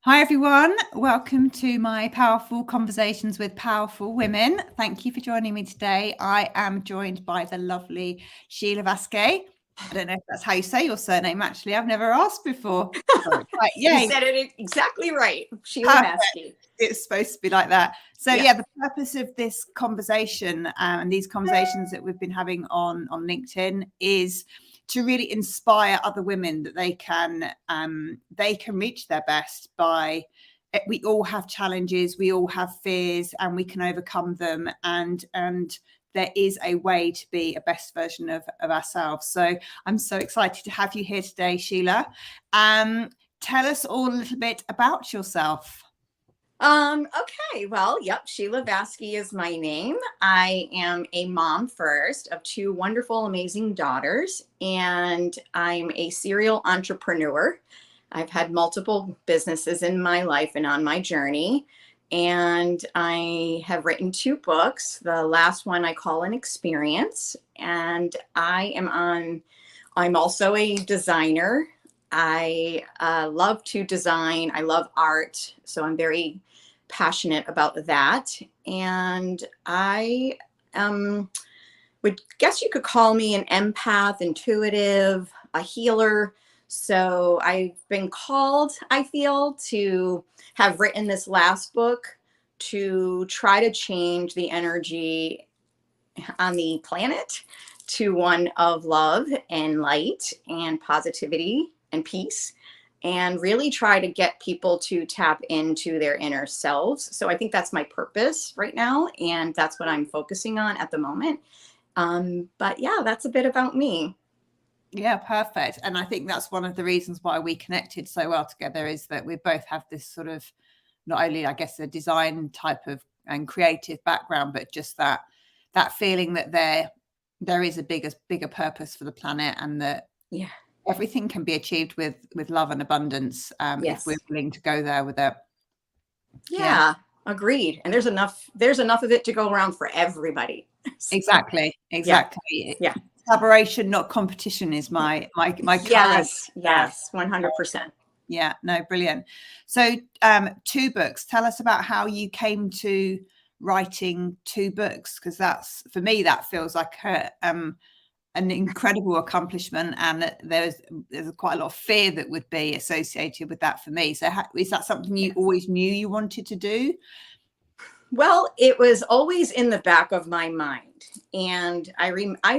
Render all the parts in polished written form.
Hi, everyone. Welcome to my Powerful Conversations with Powerful Women. Thank you for joining me today. I am joined by the lovely Sheila Vaske. I don't know if that's how you say your surname, actually. I've never asked before. Right, You yay. said it exactly right. Sheila Perfect. Vaske. It's supposed to be like that. So, Yeah. the purpose of this conversation and these conversations that we've been having on LinkedIn is to really inspire other women that they can reach their best by. We all have challenges, we all have fears, and we can overcome them. And there is a way to be a best version of ourselves. So I'm so excited to have you here today, Sheila. Tell us all a little bit about yourself. Okay. Well, yep. Sheila Vaske is my name. I am a mom first of two wonderful, amazing daughters, and I'm a serial entrepreneur. I've had multiple businesses in my life and on my journey. And I have written two books. The last one I call an experience. And I'm also a designer. I love to design. I love art. So I'm very passionate about that. And I would guess you could call me an empath, intuitive, a healer. So I've been called, I feel, to have written this last book to try to change the energy on the planet to one of love and light and positivity and peace, and really try to get people to tap into their inner selves. So I think that's my purpose right now, and that's what I'm focusing on at the moment. But yeah, that's a bit about me. Yeah, perfect. And I think that's one of the reasons why we connected so well together, is that we both have this sort of, not only, I guess, a design type of and creative background, but just that feeling that there is a bigger purpose for the planet, and that everything can be achieved with love and abundance if we're willing to go there with it. Yeah, agreed. And there's enough of it to go around for everybody. So, exactly. Yeah. Collaboration, not competition, is my yes, 100%. Yeah, no, brilliant. So two books. Tell us about how you came to writing two books, because that's, for me, that feels like an incredible accomplishment, and there's quite a lot of fear that would be associated with that for me. So is that something you always knew you wanted to do? Well, it was always in the back of my mind. And I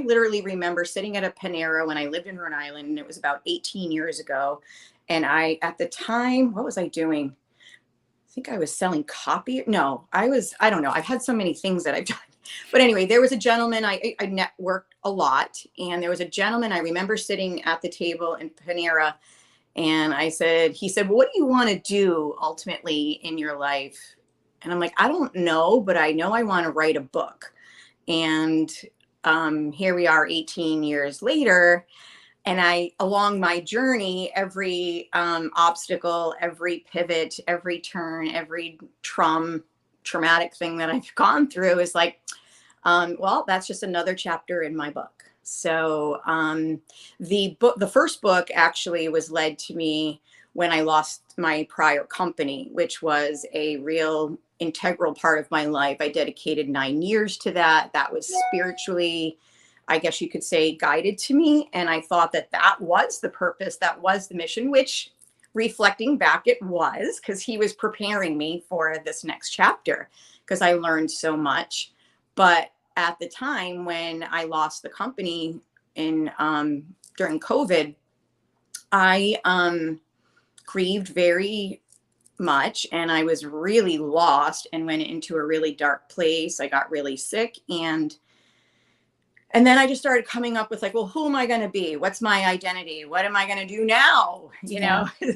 literally remember sitting at a Panera when I lived in Rhode Island, and it was about 18 years ago. And at the time, what was I doing? I think I was selling copy. No, I don't know. I've had so many things that I've done. But anyway, there was a gentleman, I networked a lot. And there was a gentleman, I remember sitting at the table in Panera. And he said, well, what do you want to do ultimately in your life? And I'm like, I don't know, but I know I want to write a book. And here we are 18 years later. And along my journey, every obstacle, every pivot, every turn, every traumatic thing that I've gone through is like, well, that's just another chapter in my book. So the first book actually was led to me when I lost my prior company, which was a real integral part of my life. I dedicated 9 years to that. That was spiritually, I guess you could say, guided to me. And I thought that was the purpose, that was the mission, which, reflecting back, it was, because he was preparing me for this next chapter, because I learned so much. But at the time when I lost the company during COVID, I grieved very much, and I was really lost and went into a really dark place. I got really sick, and then I just started coming up with like, well, who am I going to be? What's my identity? What am I going to do now?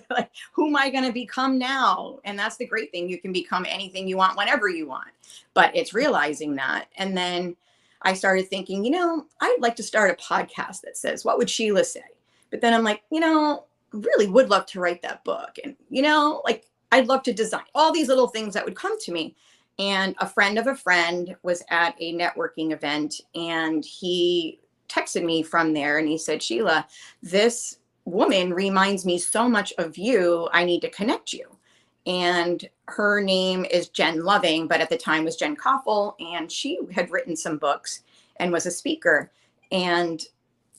Like, who am I going to become now? And that's the great thing. You can become anything you want whenever you want, but it's realizing that. And then I started thinking, I'd like to start a podcast that says, what would Sheila say? But then I'm like, really would love to write that book. And, like, I'd love to design all these little things that would come to me. And a friend of a friend was at a networking event, and he texted me from there, and he said, Sheila, this woman reminds me so much of you. I need to connect you. and her name is Jen Loving, but at the time was Jen Koffel, and she had written some books and was a speaker, and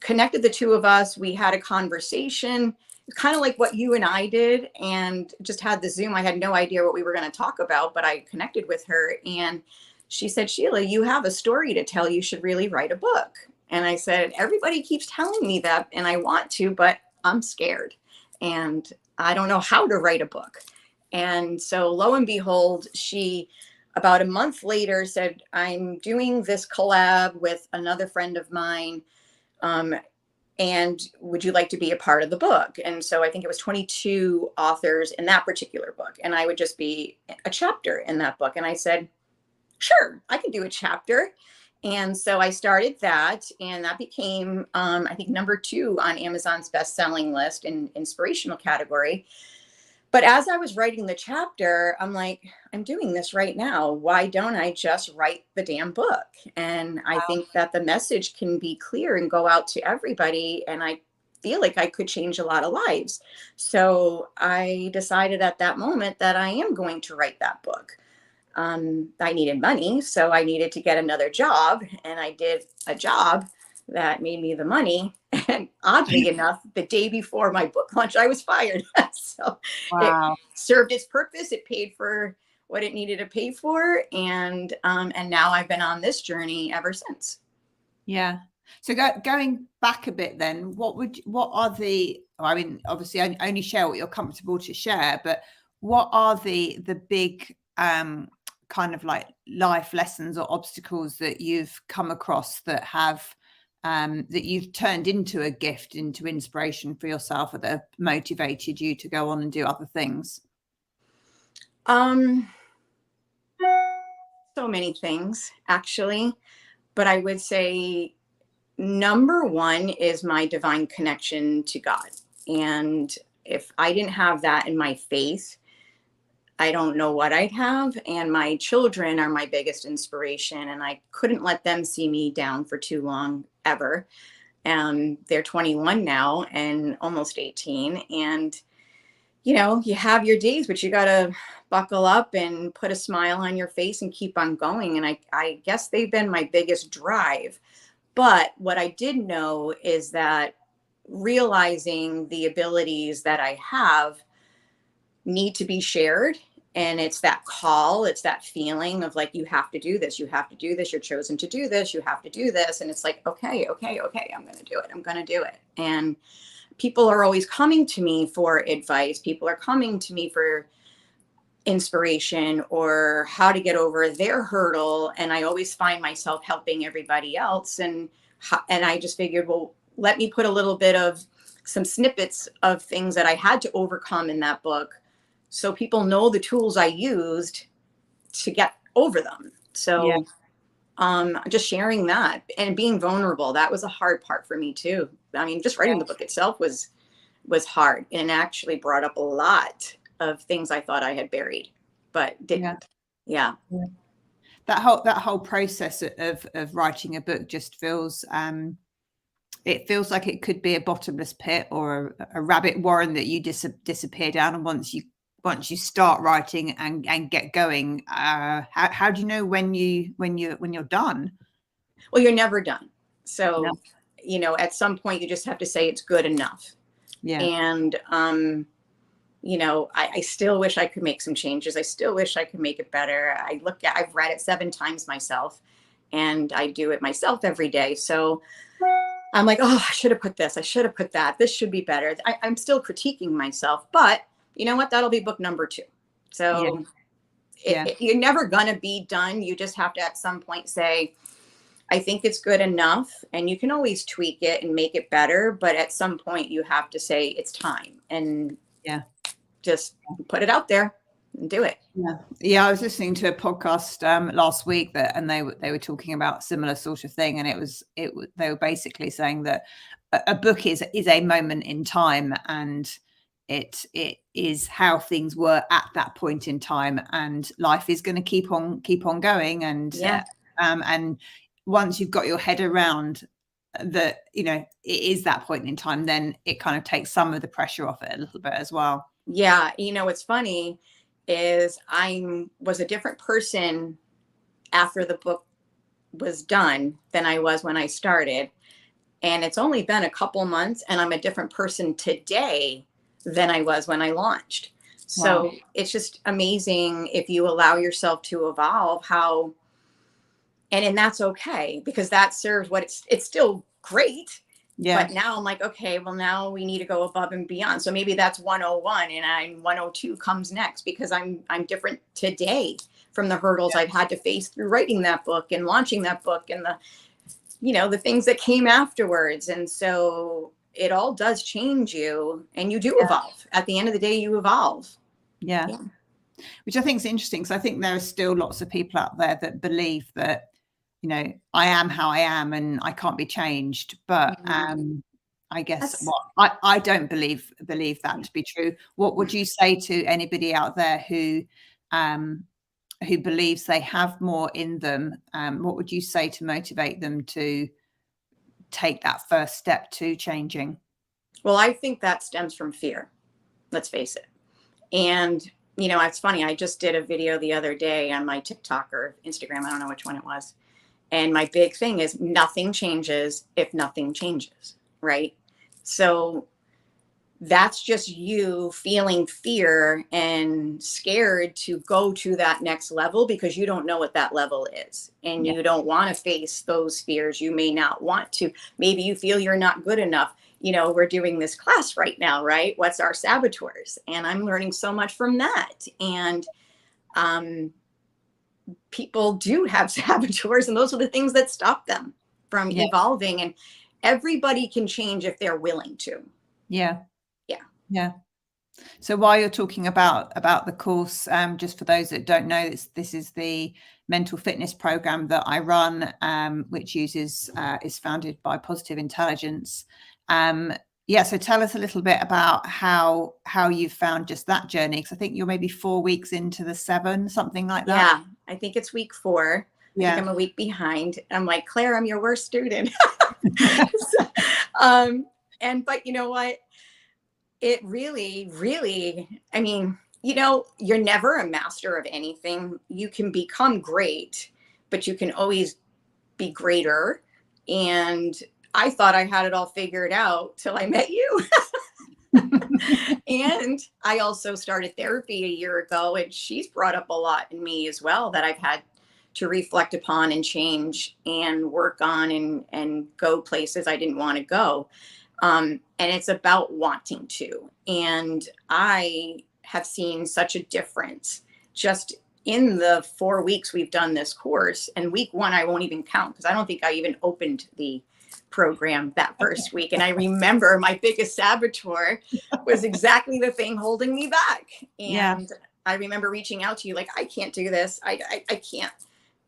connected the two of us. We had a conversation, kind of like what you and I did, and just had the Zoom. I had no idea what we were going to talk about, but I connected with her, and she said, Sheila, you have a story to tell. You should really write a book. And I said, everybody keeps telling me that, and I want to, but I'm scared, and I don't know how to write a book. And so lo and behold, she about a month later said, I'm doing this collab with another friend of mine. And would you like to be a part of the book? And so I think it was 22 authors in that particular book. And I would just be a chapter in that book. And I said, sure, I can do a chapter. And so I started that, and that became, I think, number 2 on Amazon's best-selling list in inspirational category. But as I was writing the chapter, I'm like, I'm doing this right now. Why don't I just write the damn book? And I think that the message can be clear and go out to everybody. And I feel like I could change a lot of lives. So I decided at that moment that I am going to write that book. I needed money, so I needed to get another job. And I did a job that made me the money. And oddly enough, the day before my book launch, I was fired. So Wow. it served its purpose. It paid for what it needed to pay for. And now I've been on this journey ever since. Yeah. So going back a bit then, what are the, I mean, obviously only share what you're comfortable to share, but what are the big kind of like life lessons or obstacles that you've come across that have that you've turned into a gift, into inspiration for yourself, or that have motivated you to go on and do other things? So many things, actually, but I would say number 1 is my divine connection to God. And if I didn't have that in my faith, I don't know what I'd have. And my children are my biggest inspiration, and I couldn't let them see me down for too long, ever. They're 21 now and almost 18. And, you have your days, but you got to buckle up and put a smile on your face and keep on going. And I guess they've been my biggest drive. But what I did know is that realizing the abilities that I have need to be shared. And it's that call, it's that feeling of like, you have to do this, you have to do this, you're chosen to do this, you have to do this. And it's like, okay, I'm going to do it. I'm going to do it. And people are always coming to me for advice. People are coming to me for inspiration or how to get over their hurdle. And I always find myself helping everybody else. And I just figured, well, let me put a little bit of some snippets of things that I had to overcome in that book, so people know the tools I used to get over them. So just sharing that and being vulnerable, that was a hard part for me too. I mean, just writing the book itself was hard, and actually brought up a lot of things I thought I had buried, but didn't. Yeah. That whole process of writing a book just feels it feels like it could be a bottomless pit or a rabbit warren that you disappear down. And once you start writing and get going, how do you know when you're done? Well, you're never done. So, at some point you just have to say it's good enough. Yeah. And, I still wish I could make some changes. I still wish I could make it better. I've read it 7 times myself, and I do it myself every day. So I'm like, oh, I should have put this. I should have put that. This should be better. I'm still critiquing myself, but you know what? That'll be book number 2. So you're never going to be done. You just have to at some point say, I think it's good enough. And you can always tweak it and make it better. But at some point you have to say it's time, and just put it out there and do it. Yeah. I was listening to a podcast last week and they were talking about a similar sort of thing. And they were basically saying that a book is a moment in time, and it is how things were at that point in time, and life is going to keep on going. And and once you've got your head around that, it is that point in time, then it kind of takes some of the pressure off it a little bit as well. Yeah. It's funny. is I was a different person after the book was done than I was when I started. And it's only been a couple months, and I'm a different person today than I was when I launched. So Wow. it's just amazing if you allow yourself to evolve and that's okay, because that serves what it's still great. Yeah. But now I'm like, okay, well, now we need to go above and beyond. So maybe that's 101, and 102 comes next, because I'm different today from the hurdles I've had to face through writing that book and launching that book, and the things that came afterwards. And so it all does change you, and you do evolve. At the end of the day, you evolve. Yeah. Which I think is interesting, because I think there are still lots of people out there that believe that, I am how I am and I can't be changed. But I guess I don't believe that to be true. What would you say to anybody out there who believes they have more in them? What would you say to motivate them to take that first step to changing? Well, I think that stems from fear. Let's face it. And it's funny. I just did a video the other day on my TikTok or Instagram. I don't know which one it was. And my big thing is nothing changes if nothing changes, right? So that's just you feeling fear and scared to go to that next level, because you don't know what that level is. And you don't want to face those fears. You may not want to. Maybe you feel you're not good enough. We're doing this class right now, right? What's our saboteurs? And I'm learning so much from that. And people do have saboteurs, and those are the things that stop them from evolving. And everybody can change if they're willing to. Yeah. So while you're talking about the course, just for those that don't know, this is the mental fitness program that I run, which is founded by Positive Intelligence. So tell us a little bit about how you found just that journey, because I think you're maybe 4 weeks into the 7, something like that. Yeah, I think it's week 4. I think I'm a week behind. I'm like, Claire, I'm your worst student. But you know what? It really, really, I mean, you're never a master of anything. You can become great, but you can always be greater. And I thought I had it all figured out till I met you. And I also started therapy a year ago, and she's brought up a lot in me as well that I've had to reflect upon and change and work on and go places I didn't want to go. And it's about wanting to. And I have seen such a difference just in the 4 weeks we've done this course. And week 1, I won't even count, because I don't think I even opened the program that first week. And I remember my biggest saboteur was exactly the thing holding me back. And I remember reaching out to you like, I can't do this. I can't.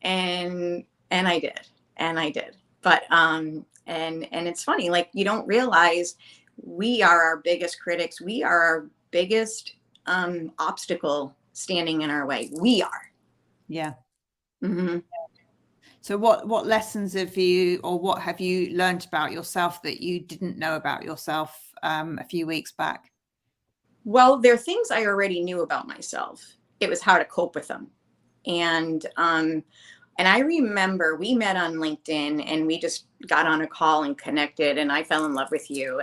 And I did. But, and it's funny, like, you don't realize we are our biggest critics. We are our biggest obstacle standing in our way. We are. Yeah. Mm-hmm. So what lessons have you, or what have you learned about yourself that you didn't know about yourself a few weeks back? Well, there are things I already knew about myself. It was how to cope with them. And I remember we met on LinkedIn, and we just got on a call and connected, and I fell in love with you.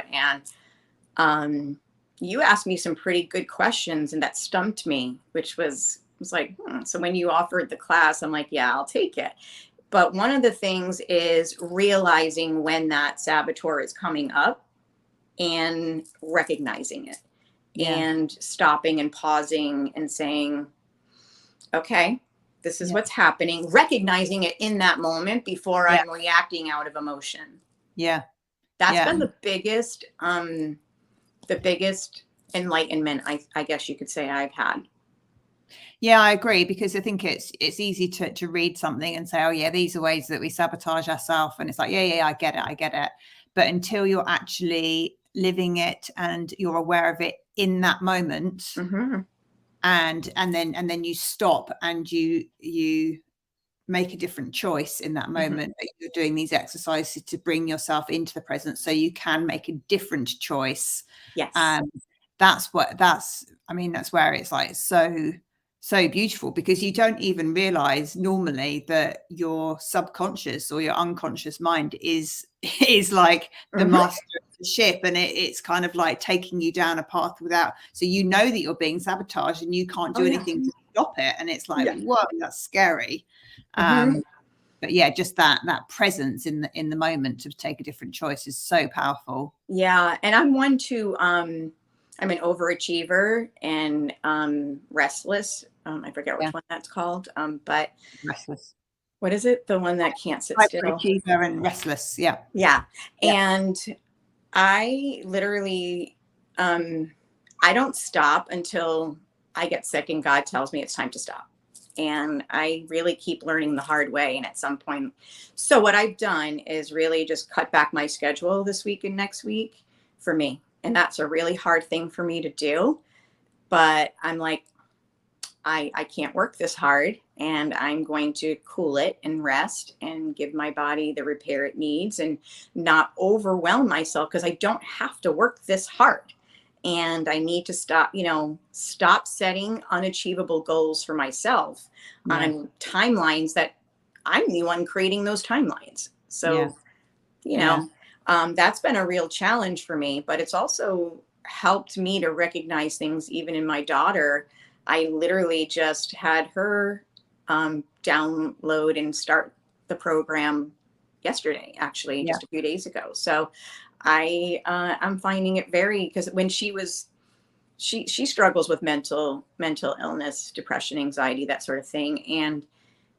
And you asked me some pretty good questions, and that stumped me, which was like, So when you offered the class, I'm like, yeah, I'll take it. But one of the things is realizing when that saboteur is coming up and recognizing it and stopping and pausing and saying, okay, this is what's happening, recognizing it in that moment before I'm reacting out of emotion. That's been the biggest enlightenment, I guess you could say, I've had. Yeah, I agree, because I think it's easy to read something and say, oh yeah, these are ways that we sabotage ourselves. And it's like, yeah, I get it. But until you're actually living it and you're aware of it in that moment, mm-hmm. and then you stop and you make a different choice in that moment, that you're doing these exercises to bring yourself into the present so you can make a different choice. Yes. That's where it's like so so beautiful, because you don't even realize normally that your subconscious or your unconscious mind is like the master of the ship, and it's kind of like taking you down a path without, so you know that you're being sabotaged and you can't do anything to stop it, and it's like, whoa, that's scary. But yeah, just that presence in the moment to take a different choice is so powerful. Yeah, and I'm one to I'm an overachiever and restless. I forget which one that's called. But restless. What is it? The one that can't sit still. Hyperachiever and restless. Yeah. Yeah. And I literally I don't stop until I get sick and God tells me it's time to stop. And I really keep learning the hard way. And at some point, so what I've done is really just cut back my schedule this week and next week for me. And that's a really hard thing for me to do. But I'm like, I can't work this hard, and I'm going to cool it and rest and give my body the repair it needs and not overwhelm myself, because I don't have to work this hard. And I need to stop setting unachievable goals for myself on timelines that I'm the one creating those timelines. So, that's been a real challenge for me, but it's also helped me to recognize things even in my daughter. I literally just had her download and start the program yesterday, actually, just a few days ago. So I'm finding it because when she struggles with mental illness, depression, anxiety, that sort of thing. And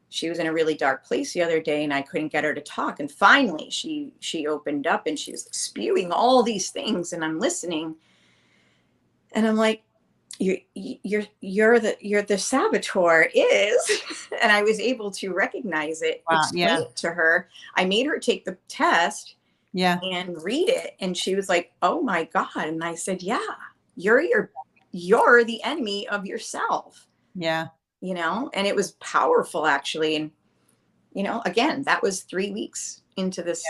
she was in a really dark place the other day, and I couldn't get her to talk. And finally she opened up, and she was spewing all these things, and I'm listening, and I'm like, you're the saboteur is. And I was able to recognize it, explain it to her. I made her take the test and read it, and she was like, oh my God. And I said, you're the enemy of yourself. And it was powerful, actually. And again, that was 3 weeks into this.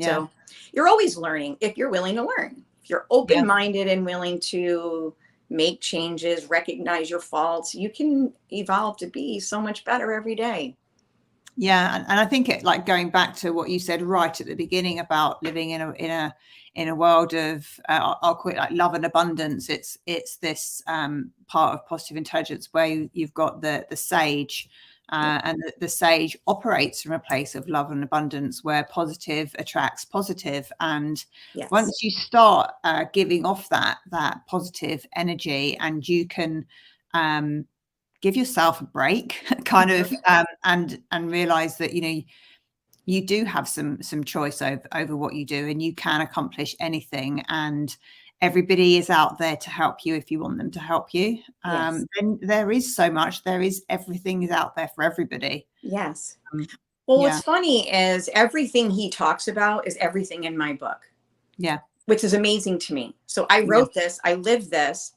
So you're always learning if you're willing to learn, if you're open-minded and willing to make changes, recognize your faults, you can evolve to be so much better every day. And I think it, like, going back to what you said right at the beginning about living in a world of I'll call it like love and abundance. It's this part of positive intelligence where you've got the sage, and the sage operates from a place of love and abundance, where positive attracts positive. And once you start giving off that positive energy, and you can give yourself a break, kind of, and realize that you do have some choice over what you do, and you can accomplish anything, and everybody is out there to help you if you want them to help you. Then there is so much, everything is out there for everybody. What's funny is everything he talks about is everything in my book, which is amazing to me. So I wrote this, I lived this,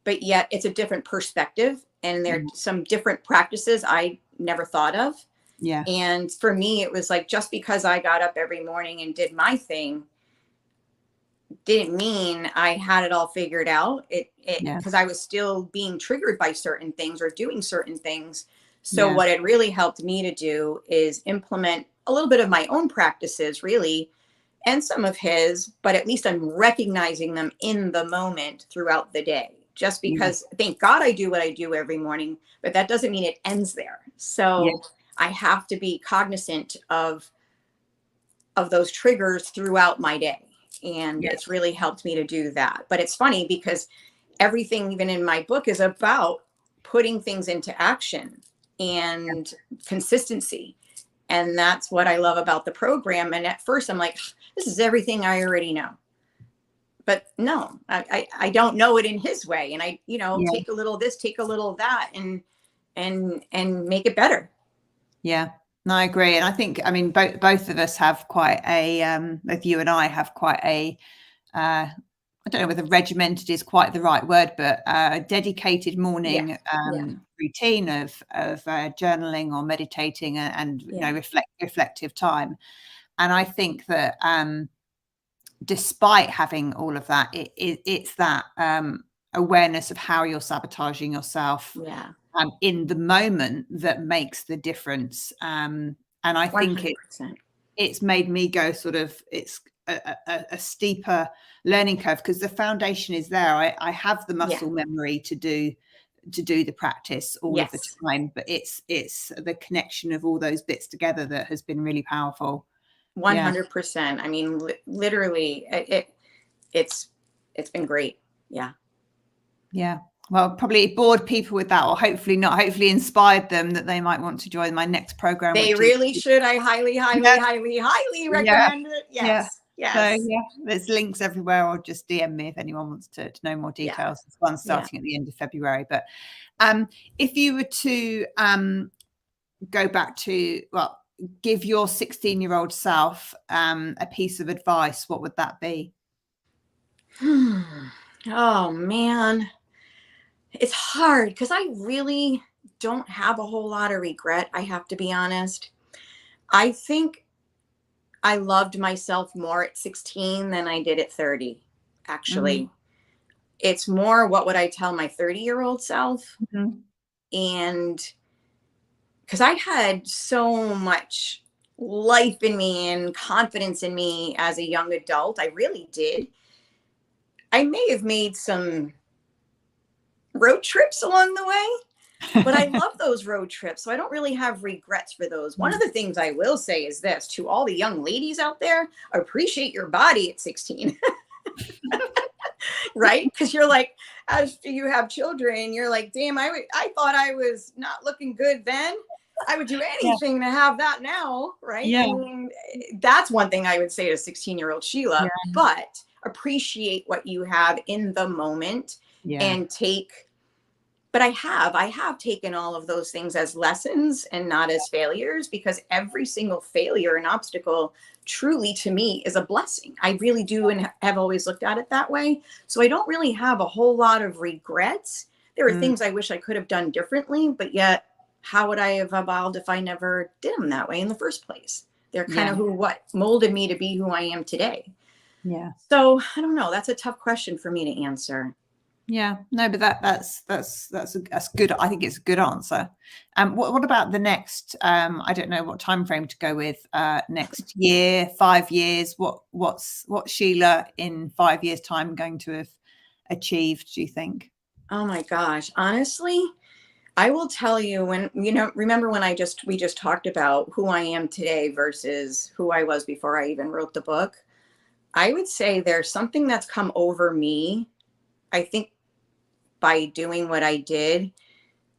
but yet it's a different perspective, and there are some different practices I never thought of. And for me, it was like, just because I got up every morning and did my thing didn't mean I had it all figured out. Because I was still being triggered by certain things or doing certain things. So what it really helped me to do is implement a little bit of my own practices, really, and some of his, but at least I'm recognizing them in the moment throughout the day. Just because, thank God, I do what I do every morning, but that doesn't mean it ends there. So I have to be cognizant of those triggers throughout my day. And it's really helped me to do that. But it's funny because everything, even in my book, is about putting things into action and consistency. And that's what I love about the program. And at first I'm like, this is everything I already know. But no, I don't know it in his way. And I, take a little of this, take a little of that, and make it better. No, I agree. And I think, both of us have quite both you and I have quite I don't know whether regimented is quite the right word, but a dedicated morning routine of journaling or meditating and reflective time. And I think that despite having all of that, it's that awareness of how you're sabotaging yourself. in the moment that makes the difference. And I think 100%. it's made me go sort of, it's a steeper learning curve, because the foundation is there. I have the muscle memory to do the practice all of the time, but it's the connection of all those bits together that has been really powerful. 100%. I mean, literally, it's been great. Yeah. Well, probably bored people with that, or hopefully not. Hopefully inspired them that they might want to join my next program. They really should. I highly recommend it. Yes. So there's links everywhere, or just DM me if anyone wants to know more details. It's one starting at the end of February. But if you were to go back to, well, give your 16-year-old self a piece of advice, what would that be? Oh man, it's hard because I really don't have a whole lot of regret. I have to be honest. I think I loved myself more at 16 than I did at 30. Actually, it's more, what would I tell my 30-year-old self? And because I had so much life in me and confidence in me as a young adult, I really did. I may have made some road trips along the way, but I love those road trips. So I don't really have regrets for those. One of the things I will say is this to all the young ladies out there: appreciate your body at 16. Right? Because you're like, as you have children, you're like, damn, I thought I was not looking good then. I would do anything to have that now. Right? I mean, that's one thing I would say to 16-year-old Sheila, but appreciate what you have in the moment and take. But I have taken all of those things as lessons and not as failures, because every single failure and obstacle truly to me is a blessing. I really do, and have always looked at it that way. So I don't really have a whole lot of regrets. There are things I wish I could have done differently, but yet how would I have evolved if I never did them that way in the first place? They're kind of what molded me to be who I am today. Yeah. So I don't know. That's a tough question for me to answer. Yeah, no, but that's good. I think it's a good answer. What about the next? I don't know what time frame to go with. Next year, 5 years. What's Sheila in 5 years' time going to have achieved, do you think? Oh my gosh, honestly, I will tell you, when remember when we just talked about who I am today versus who I was before I even wrote the book. I would say there's something that's come over me, I think, by doing what I did.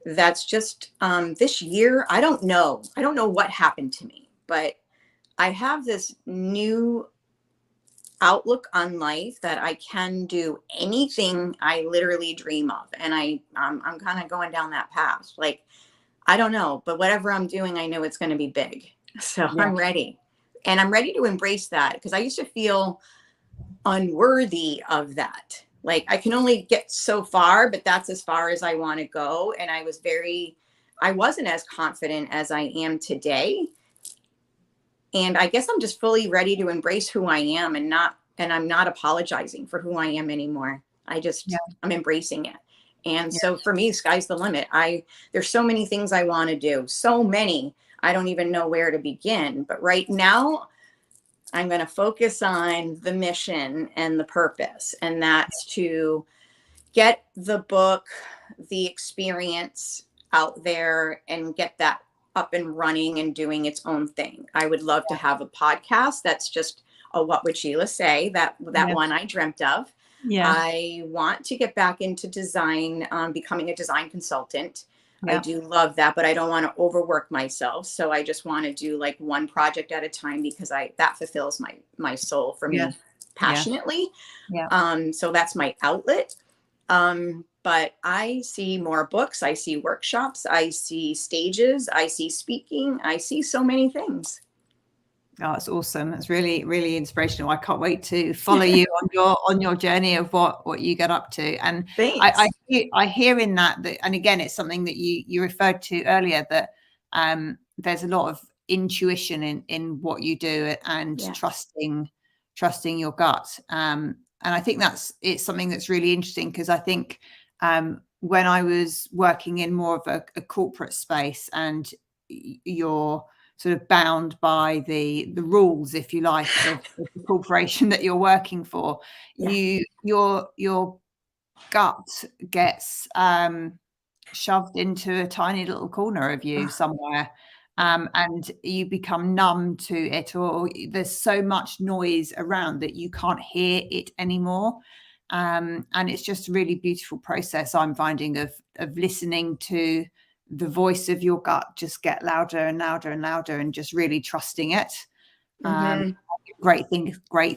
That's just this year. I don't know what happened to me, but I have this new outlook on life that I can do anything I literally dream of. And I'm kind of going down that path. Like, I don't know, but whatever I'm doing, I know it's going to be big. So I'm ready. And I'm ready to embrace that, because I used to feel unworthy of that. Like, I can only get so far, but that's as far as I want to go. And I wasn't as confident as I am today. And I guess I'm just fully ready to embrace who I am, and I'm not apologizing for who I am anymore. I'm embracing it. And so for me, sky's the limit. There's so many things I want to do. So many, I don't even know where to begin. But right now, I'm going to focus on the mission and the purpose. And that's to get the book, the experience out there, and get that up and running and doing its own thing. I would love to have a podcast that's just a What Would Sheila Say, that one I dreamt of. I want to get back into design, becoming a design consultant. I do love that, but I don't want to overwork myself. So I just want to do like one project at a time, because that fulfills my soul for me passionately. So that's my outlet. But I see more books, I see workshops, I see stages, I see speaking, I see so many things. Oh, it's awesome. It's really, really inspirational. I can't wait to follow you on your journey of what you get up to. And I hear in that, and again, it's something that you referred to earlier, that there's a lot of intuition in what you do, and trusting your gut. And I think it's something that's really interesting, because I think when I was working in more of a corporate space, and you're sort of bound by the rules, if you like, of the corporation that you're working for, your gut gets shoved into a tiny little corner of you somewhere, and you become numb to it, or there's so much noise around that you can't hear it anymore. And it's just a really beautiful process, I'm finding, of listening to the voice of your gut just get louder and louder and louder, and just really trusting it. Great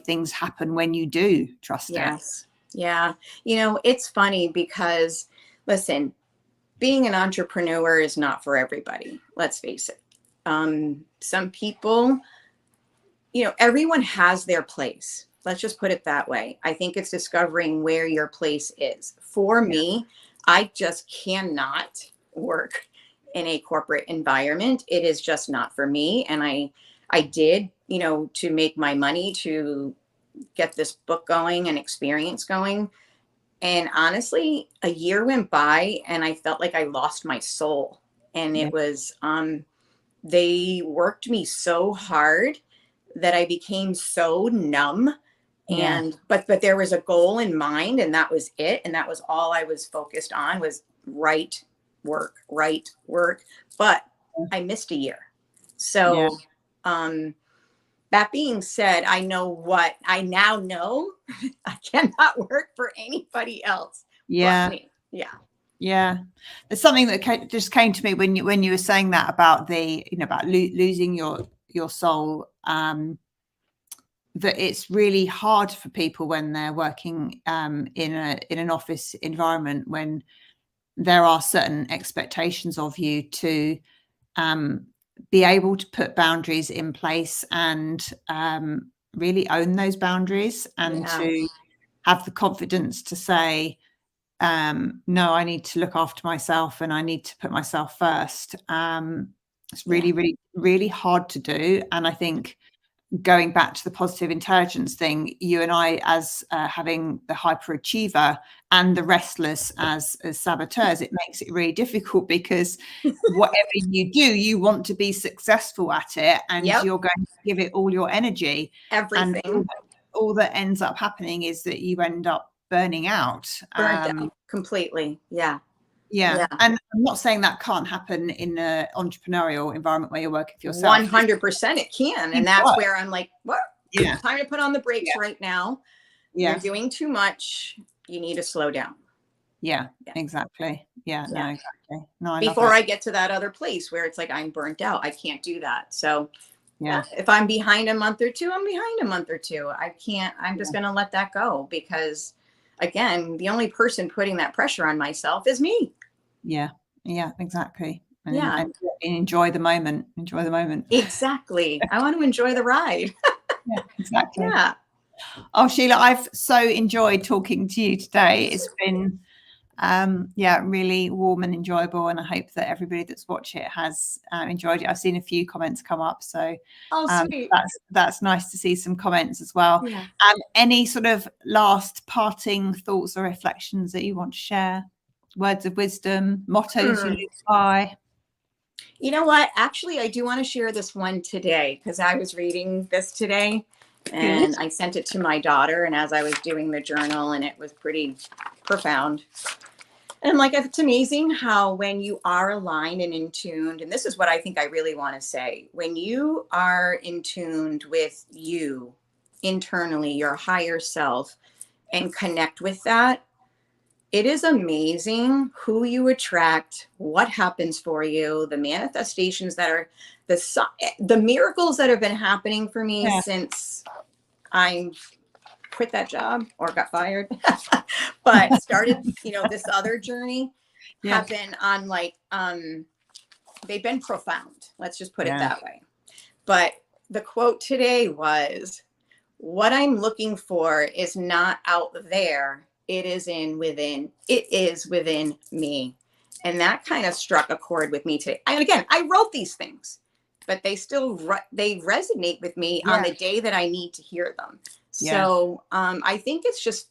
things happen when you do trust it. Yeah. You know, it's funny because, listen, being an entrepreneur is not for everybody. Let's face it. Some people, you know, everyone has their place. Let's just put it that way. I think it's discovering where your place is. For me, I just cannot work in a corporate environment. It is just not for me. And I did, you know, to make my money, to get this book going and experience going. And honestly, a year went by and I felt like I lost my soul. And it was, they worked me so hard that I became so numb. And, but there was a goal in mind, and that was it. And that was all I was focused on, was right work. But I missed a year. So, that being said, I know what I now know. I cannot work for anybody else but me. Yeah. There's something that just came to me when you were saying that about the, you know, about losing your soul. That it's really hard for people when they're working in an office environment, when there are certain expectations of you to be able to put boundaries in place and really own those boundaries, and to have the confidence to say, no, I need to look after myself and I need to put myself first. It's really, really, really hard to do. And I think, going back to the positive intelligence thing, you and I, as having the hyperachiever and the restless as saboteurs, it makes it really difficult, because whatever you do, you want to be successful at it, and you're going to give it all your energy. Everything. And all that ends up happening is that you end up burning out. Burnt out completely. Yeah. And I'm not saying that can't happen in an entrepreneurial environment where you're working for yourself. 100% it can. And that's where I'm like, what? Time to put on the brakes right now. You're doing too much. You need to slow down. Exactly. No, exactly. No, Before I get to that other place where it's like, I'm burnt out, I can't do that. So if I'm behind a month or two, I'm behind a month or two. I can't, I'm just going to let that go, because again, the only person putting that pressure on myself is me. Exactly. And enjoy the moment. Exactly. I want to enjoy the ride. Exactly. Oh, Sheila, I've so enjoyed talking to you today. It's been really warm and enjoyable, and I hope that everybody that's watched it has enjoyed it. I've seen a few comments come up, so sweet. That's nice to see some comments as well. Any sort of last parting thoughts or reflections that you want to share? Words of wisdom, mottos you live by? You know what? Actually, I do want to share this one today, because I was reading this today and I sent it to my daughter, and as I was doing the journal, and it was pretty profound. And I'm like, it's amazing how when you are aligned and in tuned, and this is what I think I really want to say, when you are in tuned with you internally, your higher self, and connect with that, it is amazing who you attract, what happens for you, the manifestations that are the miracles that have been happening for me since I quit that job or got fired, but started, this other journey have been on they've been profound. Let's just put it that way. But the quote today was, what I'm looking for is not out there. It is within. It is within me. And that kind of struck a chord with me today. And again, I wrote these things, but they still, they resonate with me on the day that I need to hear them. So I think it's just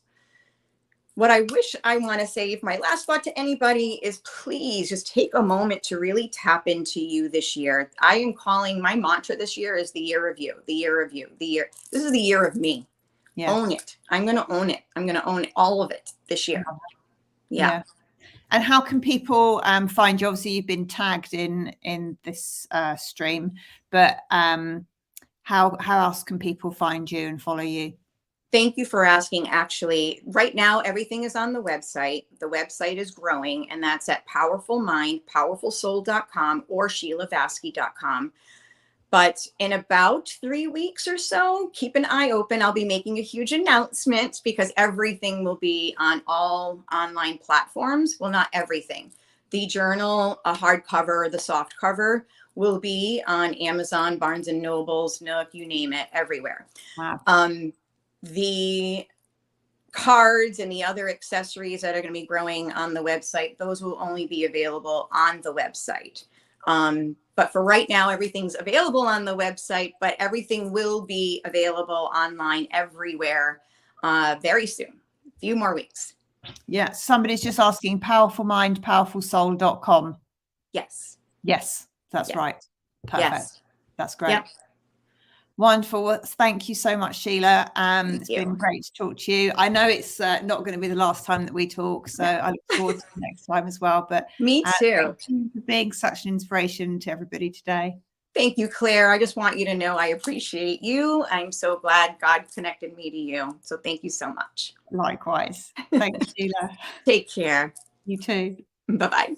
what I wish I want to say, if my last thought to anybody is, please just take a moment to really tap into you this year. I am calling, my mantra this year is the year of you, the year of you, the year. This is the year of me. Yeah. Own it. I'm going to own it. I'm going to own all of it this year. Yeah. And how can people find you? Obviously, you've been tagged in this stream, but how else can people find you and follow you? Thank you for asking. Actually, right now, everything is on the website. The website is growing, and that's at powerfulmind.powerfulsoul.com or SheilaVaske.com. But in about 3 weeks or so, keep an eye open. I'll be making a huge announcement because everything will be on all online platforms. Well, not everything. The journal, a hardcover, the soft cover will be on Amazon, Barnes and Nobles, Nook, you name it, everywhere. Wow. The cards and the other accessories that are going to be growing on the website, those will only be available on the website. But for right now, everything's available on the website, but everything will be available online everywhere very soon. A few more weeks. Yeah. Somebody's just asking powerfulmind.powerfulsoul.com. Yes. Yes, that's right. Perfect. Yes. That's great. Yep. Wonderful. Well, thank you so much, Sheila. It's been great to talk to you. I know it's not going to be the last time that we talk, so I look forward to the next time as well. But me too. Thank you for being such an inspiration to everybody today. Thank you, Claire. I just want you to know I appreciate you. I'm so glad God connected me to you. So thank you so much. Likewise. Thank you, Sheila. Take care. You too. Bye-bye.